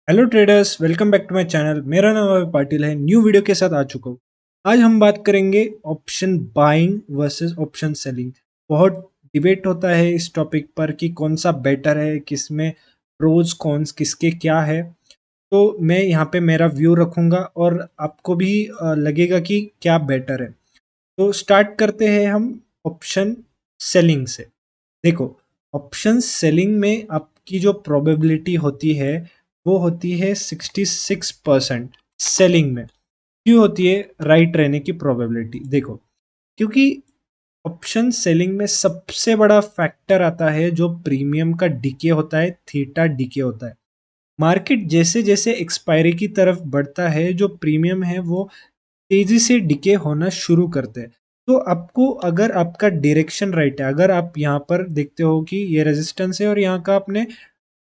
Hello traders, welcome back to my channel. मेरा नाम अभय पाटिल है। न्यू वीडियो के साथ आ चुका हूँ। आज हम बात करेंगे option buying versus option selling. बहुत डिबेट होता है इस टॉपिक पर कि कौन सा बेटर है, किसमें प्रोज कॉन्स किसके क्या है। तो मैं यहाँ पे मेरा व्यू रखूंगा और आपको भी लगेगा कि क्या बेटर है। तो स्टार्ट करते हैं हम ऑप्शन सेलिंग से। देखो, ऑप्शन सेलिंग में आपकी जो प्रोबेबिलिटी होती है वो होती है 66% सेलिंग में। क्यों होती है राइट रहने की प्रोबेबिलिटी? देखो, क्योंकि ऑप्शन सेलिंग में सबसे बड़ा फैक्टर आता है जो प्रीमियम का डीके होता है, थीटा डीके होता है। मार्केट जैसे जैसे एक्सपायरी की तरफ बढ़ता है, जो प्रीमियम है वो तेजी से डिके होना शुरू करते हैं। तो आपको, अगर आपका डायरेक्शन राइट है, अगर आप यहाँ पर देखते हो कि ये रेजिस्टेंस है और यहाँ का आपने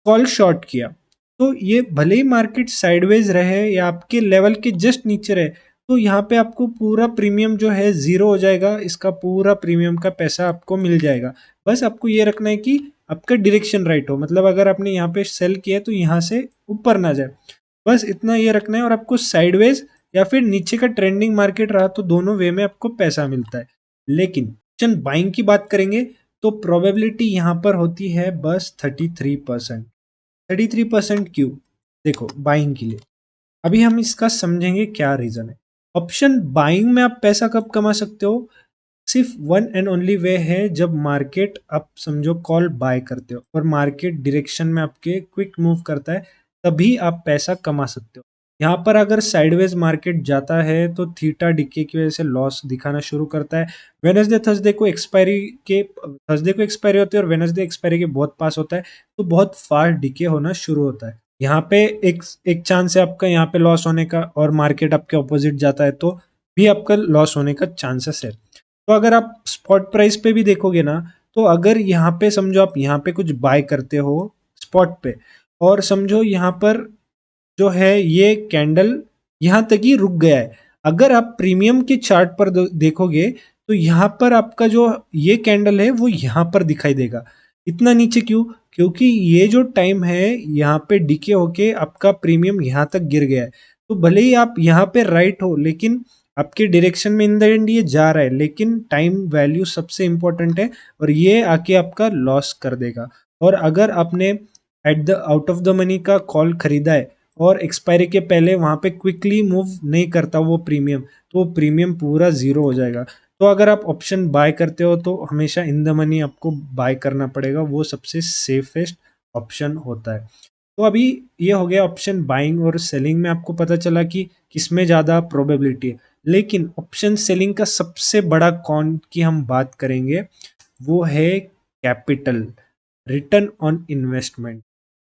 कॉल शॉर्ट किया, तो ये भले ही मार्केट साइडवेज रहे या आपके लेवल के जस्ट नीचे रहे, तो यहाँ पे आपको पूरा प्रीमियम जो है जीरो हो जाएगा। इसका पूरा प्रीमियम का पैसा आपको मिल जाएगा। बस आपको ये रखना है कि आपका डायरेक्शन राइट हो। मतलब अगर आपने यहाँ पे सेल किया तो यहाँ से ऊपर ना जाए, बस इतना ये रखना है। और आपको साइडवेज या फिर नीचे का ट्रेंडिंग मार्केट रहा तो दोनों वे में आपको पैसा मिलता है। लेकिन ऑप्शन बाइंग की बात करेंगे तो प्रोबेबिलिटी यहाँ पर होती है बस 33%। 33% क्यों? देखो, बाइंग के लिए अभी हम इसका समझेंगे क्या रीजन है। ऑप्शन बाइंग में आप पैसा कब कमा सकते हो? सिर्फ वन एंड ओनली वे है जब मार्केट, आप समझो, कॉल बाय करते हो और मार्केट डायरेक्शन में आपके क्विक मूव करता है, तभी आप पैसा कमा सकते हो। यहाँ पर अगर साइडवेज मार्केट जाता है तो थीटा डिके की वजह से लॉस दिखाना शुरू करता है। वेनसडे थर्सडे को एक्सपायरी होती है और वेनसडे एक्सपायरी के बहुत पास होता है, तो बहुत फास्ट डिके होना शुरू होता है। यहाँ पे एक एक चांस है आपका यहाँ पे लॉस होने का, और मार्केट आपके ऑपोजिट जाता है तो भी आपका लॉस होने का चांसेस है। तो अगर आप स्पॉट प्राइस पे भी देखोगे ना, तो अगर यहाँ पे समझो आप यहाँ पे कुछ बाय करते हो स्पॉट पे, और समझो यहाँ पर जो है ये कैंडल यहाँ तक ही रुक गया है, अगर आप प्रीमियम के चार्ट पर देखोगे तो यहाँ पर आपका जो ये कैंडल है वो यहाँ पर दिखाई देगा। इतना नीचे क्यों? क्योंकि ये जो टाइम है यहाँ पे डीके होके आपका प्रीमियम यहाँ तक गिर गया है। तो भले ही आप यहाँ पे राइट हो, लेकिन आपके डायरेक्शन में इन द एंड ये जा रहा है, लेकिन टाइम वैल्यू सबसे इंपॉर्टेंट है और ये आके आपका लॉस कर देगा। और अगर आपने at the out of the money का कॉल खरीदा है और एक्सपायरी के पहले वहां पे क्विकली मूव नहीं करता वो प्रीमियम, तो वो प्रीमियम पूरा जीरो हो जाएगा। तो अगर आप ऑप्शन बाय करते हो तो हमेशा इन द मनी आपको बाय करना पड़ेगा, वो सबसे सेफेस्ट ऑप्शन होता है। तो अभी ये हो गया ऑप्शन बाइंग और सेलिंग में, आपको पता चला कि किसमें ज़्यादा प्रोबेबिलिटी है। लेकिन ऑप्शन सेलिंग का सबसे बड़ा कॉन की हम बात करेंगे, वो है कैपिटल, रिटर्न ऑन इन्वेस्टमेंट।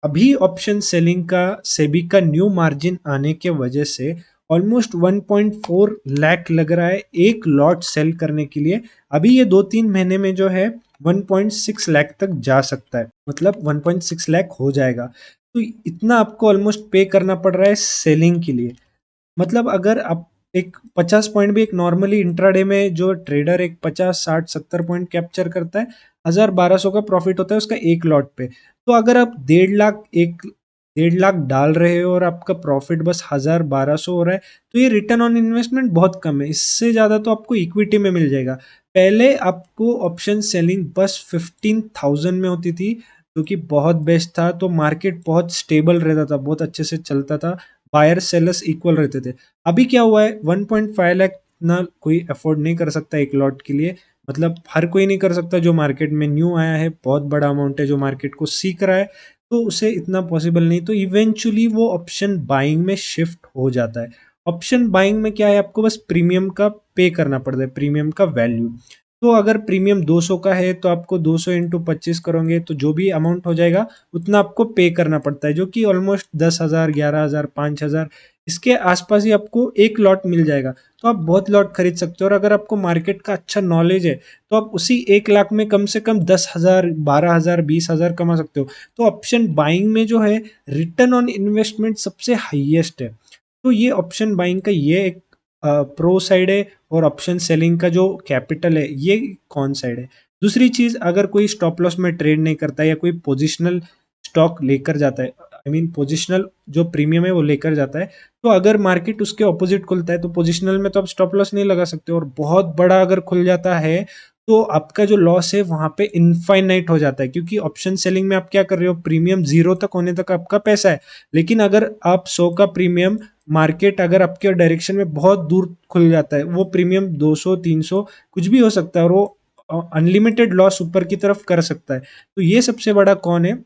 अभी ऑप्शन सेलिंग का सेबी का न्यू मार्जिन आने के वजह से ऑलमोस्ट 1.4 लाख लग रहा है एक लॉट सेल करने के लिए। अभी ये 2-3 महीने में जो है 1.6 लाख तक जा सकता है, मतलब 1.6 लाख हो जाएगा। तो इतना आपको ऑलमोस्ट पे करना पड़ रहा है सेलिंग के लिए। मतलब अगर आप एक 50 पॉइंट भी, एक नॉर्मली इंट्राडे में जो ट्रेडर एक 50, 60, 70 पॉइंट कैप्चर करता है, 1000-1200 का प्रॉफिट होता है उसका एक लॉट पे। तो अगर आप 1.5 लाख डाल रहे हो और आपका प्रॉफिट बस 1000-1200 हो रहा है, तो ये रिटर्न ऑन इन्वेस्टमेंट बहुत कम है। इससे ज्यादा तो आपको इक्विटी में मिल जाएगा। पहले आपको ऑप्शन सेलिंग बस 15,000 में होती थी, जो कि बहुत बेस्ट था। तो मार्केट बहुत स्टेबल रहता था, बहुत अच्छे से चलता था, बायर सेलर्स इक्वल रहते थे। अभी क्या हुआ है, 1.5 लाख ना कोई अफोर्ड नहीं कर सकता एक लॉट के लिए। मतलब हर कोई नहीं कर सकता, जो मार्केट में न्यू आया है, बहुत बड़ा अमाउंट है जो मार्केट को सीख रहा है, तो उसे इतना पॉसिबल नहीं। तो इवेंचुअली वो ऑप्शन बाइंग में शिफ्ट हो जाता है। ऑप्शन बाइंग में क्या है, आपको बस प्रीमियम का पे करना पड़ता है, प्रीमियम का वैल्यू। तो अगर प्रीमियम 200 का है तो आपको 200 इंटू 25 करोगे तो जो भी अमाउंट हो जाएगा उतना आपको पे करना पड़ता है, जो कि ऑलमोस्ट 10,000, 11,000, 5,000 इसके आसपास ही आपको एक लॉट मिल जाएगा। तो आप बहुत लॉट खरीद सकते हो। और अगर आपको मार्केट का अच्छा नॉलेज है तो आप उसी 1 लाख में कम से कम 10,000, 12,000, 20,000 कमा सकते हो। तो ऑप्शन बाइंग में जो है रिटर्न ऑन इन्वेस्टमेंट सबसे हाईएस्ट है। तो ये ऑप्शन बाइंग का ये एक प्रो साइड है, और ऑप्शन सेलिंग का जो कैपिटल है ये कौन साइड है। दूसरी चीज, अगर कोई स्टॉप लॉस में ट्रेड नहीं करता या कोई पोजिशनल स्टॉक लेकर जाता है, आई मीन पोजिशनल जो प्रीमियम है वो लेकर जाता है। तो अगर मार्केट उसके ऑपोजिट खुलता है तो पोजिशनल में तो आप स्टॉप लॉस नहीं लगा सकते, और बहुत बड़ा अगर खुल जाता है तो आपका जो लॉस है वहां पे इनफाइनाइट हो जाता है, क्योंकि ऑप्शन सेलिंग में आप क्या कर रहे हो, प्रीमियम जीरो तक होने तक आपका पैसा है। लेकिन अगर आप 100 का प्रीमियम, मार्केट अगर आपके डायरेक्शन में बहुत दूर खुल जाता है, वो प्रीमियम 200 300 कुछ भी हो सकता है, और वो अनलिमिटेड लॉस ऊपर की तरफ कर सकता है। तो ये सबसे बड़ा कौन है।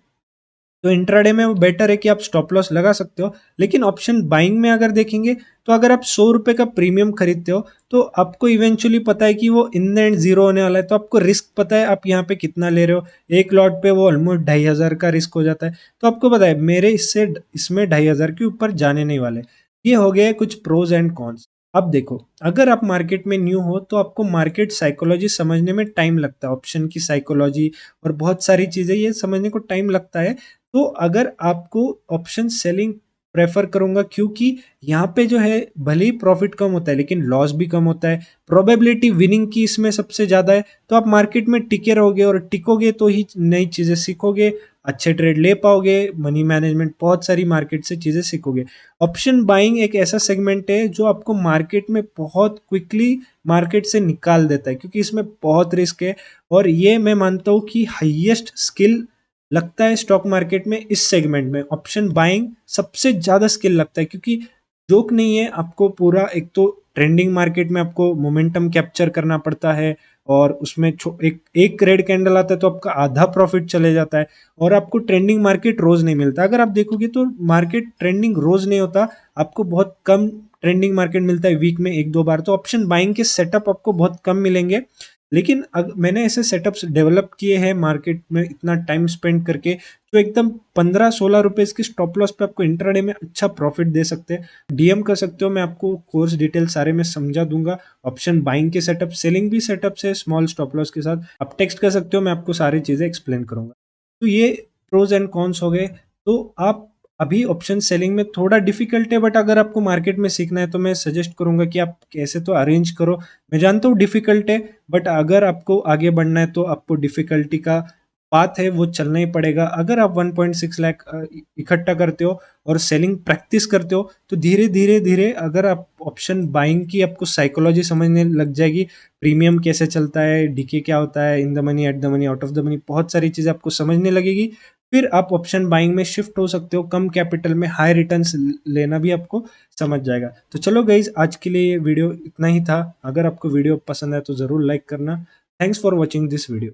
तो इंट्राडे में वो बेटर है कि आप स्टॉप लॉस लगा सकते हो। लेकिन ऑप्शन बाइंग में अगर देखेंगे तो अगर आप 100 रुपए का प्रीमियम खरीदते हो तो आपको इवेंचुअली पता है कि वो इन द एंड जीरो होने वाला है, तो आपको रिस्क पता है आप यहाँ पे कितना ले रहे हो। एक लॉट पे वो ऑलमोस्ट 2500 का रिस्क हो जाता है, तो आपको पता है मेरे इसमें 2500 के ऊपर जाने नहीं वाले। ये हो गया कुछ प्रोज एंड कॉन्स। अब देखो, अगर आप मार्केट में न्यू हो तो आपको मार्केट साइकोलॉजी समझने में टाइम लगता है, ऑप्शन की साइकोलॉजी और बहुत सारी चीजें ये समझने को टाइम लगता है। तो अगर आपको ऑप्शन सेलिंग प्रेफर करूंगा, क्योंकि यहाँ पे जो है भले ही प्रॉफिट कम होता है लेकिन लॉस भी कम होता है, प्रोबेबिलिटी विनिंग की इसमें सबसे ज्यादा है। तो आप मार्केट में टिके रहोगे, और टिकोगे तो ही नई चीजें सीखोगे, अच्छे ट्रेड ले पाओगे, मनी मैनेजमेंट, बहुत सारी मार्केट से चीजें सीखोगे। ऑप्शन बाइंग एक ऐसा सेगमेंट है जो आपको मार्केट में बहुत क्विकली मार्केट से निकाल देता है, क्योंकि इसमें बहुत रिस्क है। और ये मैं मानता हूँ कि हाईएस्ट स्किल लगता है स्टॉक मार्केट में, इस सेगमेंट में ऑप्शन बाइंग सबसे ज्यादा स्किल लगता है, क्योंकि जोक नहीं है, आपको पूरा एक तो ट्रेंडिंग मार्केट में आपको मोमेंटम कैप्चर करना पड़ता है, और उसमें एक रेड कैंडल आता है तो आपका आधा प्रॉफिट चले जाता है, और आपको ट्रेंडिंग मार्केट रोज नहीं मिलता। अगर आप देखोगे तो मार्केट ट्रेंडिंग रोज नहीं होता, आपको बहुत कम ट्रेंडिंग मार्केट मिलता है, वीक में एक दो बार। तो ऑप्शन बाइंग के सेटअप आपको बहुत कम मिलेंगे। लेकिन मैंने ऐसे सेटअप्स डेवलप किए हैं मार्केट में इतना टाइम स्पेंड करके, जो एकदम 15-16 रुपए की स्टॉप लॉस पे आपको इंट्राडे में अच्छा प्रॉफिट दे सकते हैं। डीएम कर सकते हो, मैं आपको कोर्स डिटेल सारे में समझा दूंगा। ऑप्शन बाइंग के सेटअप, सेलिंग भी सेटअप है स्मॉल स्टॉप लॉस के साथ, आप टेक्स्ट कर सकते हो, मैं आपको सारी चीजें एक्सप्लेन करूंगा। तो ये प्रोज एंड कॉन्स हो गए। तो आप अभी ऑप्शन सेलिंग में थोड़ा डिफिकल्ट है, बट अगर आपको मार्केट में सीखना है तो मैं सजेस्ट करूंगा कि आप कैसे तो अरेंज करो। मैं जानता हूँ डिफिकल्ट है, बट अगर आपको आगे बढ़ना है तो आपको डिफिकल्टी का पाथ है वो चलना ही पड़ेगा। अगर आप 1.6 लाख इकट्ठा करते हो और सेलिंग प्रैक्टिस करते हो तो धीरे धीरे धीरे अगर आप ऑप्शन बाइंग की आपको साइकोलॉजी समझने लग जाएगी, प्रीमियम कैसे चलता है, डीके क्या होता है, in the money, at the money, out of the money, बहुत सारी चीजें आपको समझने लगेगी। फिर आप ऑप्शन बाइंग में शिफ्ट हो सकते हो, कम कैपिटल में हाई रिटर्न्स लेना भी आपको समझ जाएगा। तो चलो गाइज, आज के लिए ये वीडियो इतना ही था। अगर आपको वीडियो पसंद है तो जरूर लाइक करना। Thanks for watching this video.